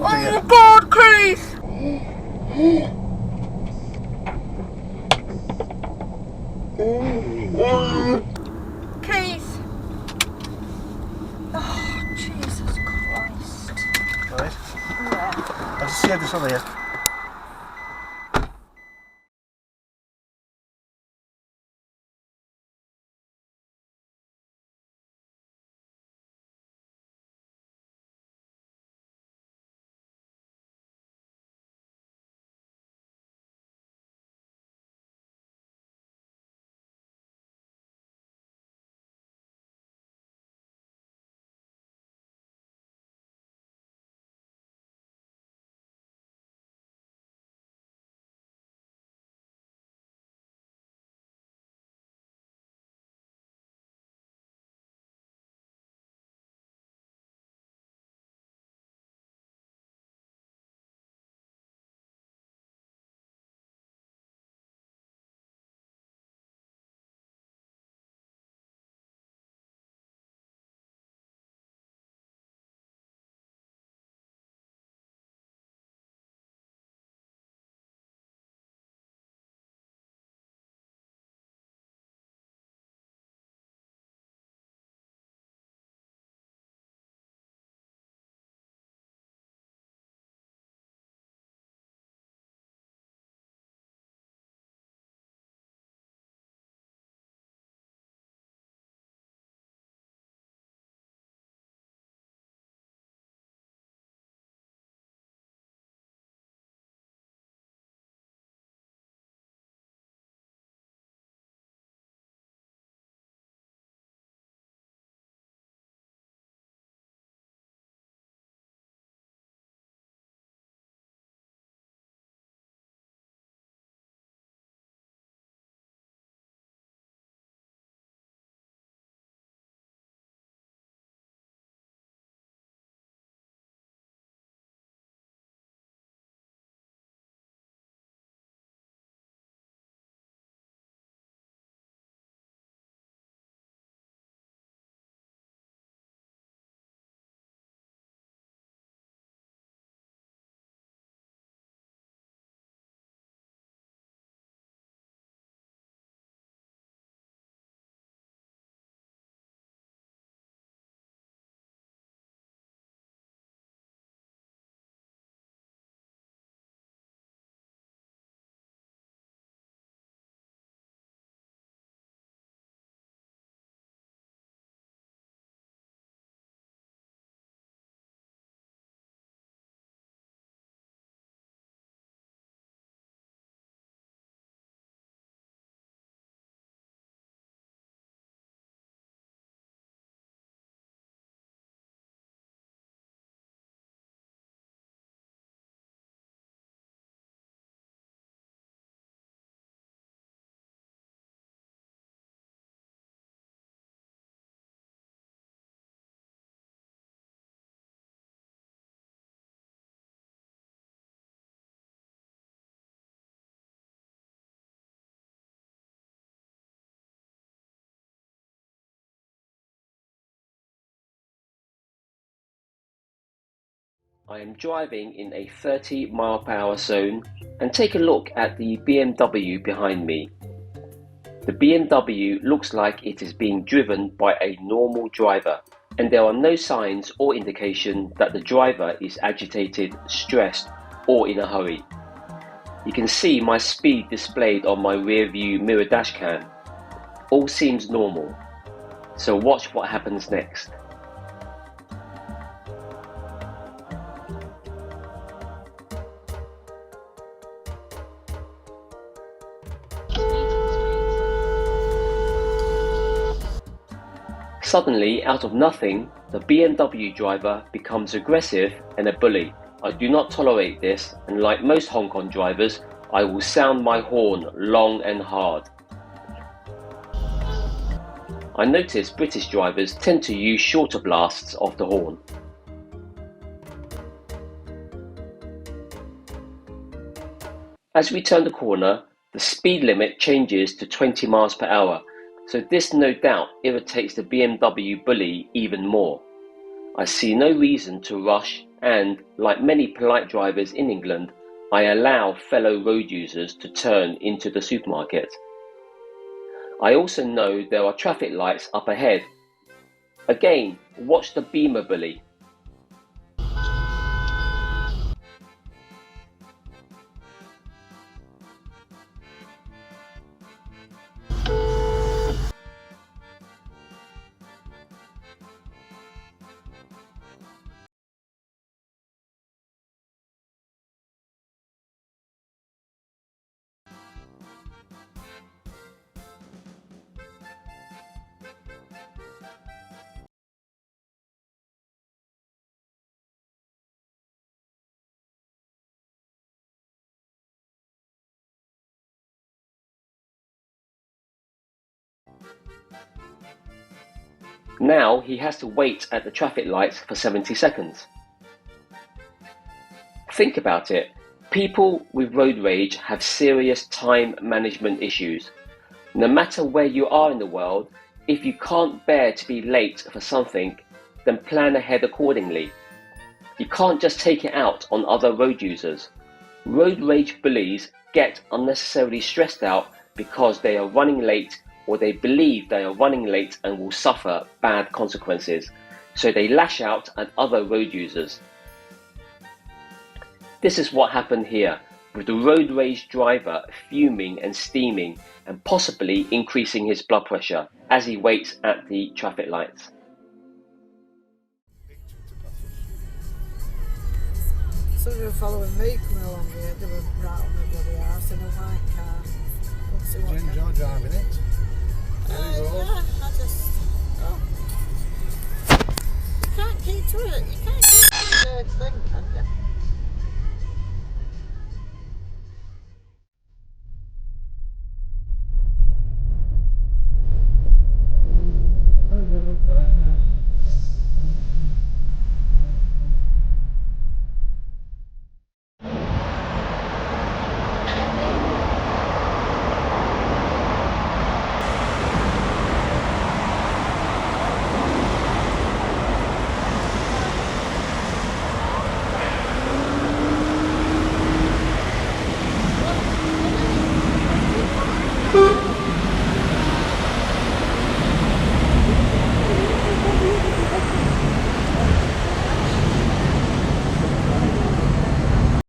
Oh God, Keith! Keith! Oh, Jesus Christ. Right. Yeah. I'll just see this on here. I am driving in a 30-mile-per-hour zone and take a look at the BMW behind me. The BMW looks like it is being driven by a normal driver, and there are no signs or indication that the driver is agitated, stressed, or in a hurry. You can see my speed displayed on my rear view mirror dashcam. All seems normal, so watch what happens next. Suddenly, out of nothing, the BMW driver becomes aggressive and a bully. I do not tolerate this, and like most Hong Kong drivers, I will sound my horn long and hard. I notice British drivers tend to use shorter blasts of the horn. As we turn the corner, the speed limit changes to 20 miles per hour. So this no doubt irritates the BMW bully even more. I see no reason to rush and, like many polite drivers in England, I allow fellow road users to turn into the supermarket. I also know there are traffic lights up ahead. Again, watch the beamer bully. Now he has to wait at the traffic lights for 70 seconds. Think about it. People with road rage have serious time management issues. No matter where you are in the world, if you can't bear to be late for something, then plan ahead accordingly. You can't just take it out on other road users. Road rage bullies get unnecessarily stressed out because they are running late, or they believe they are running late and will suffer bad consequences, so they lash out at other road users. This is what happened here, with the road rage driver fuming and steaming and possibly increasing his blood pressure as he waits at the traffic lights. So they were following me coming along here, they were right on the bloody arse in a white car. Did you enjoy driving it? Yeah, I just... Oh. You can't keep to it, you can't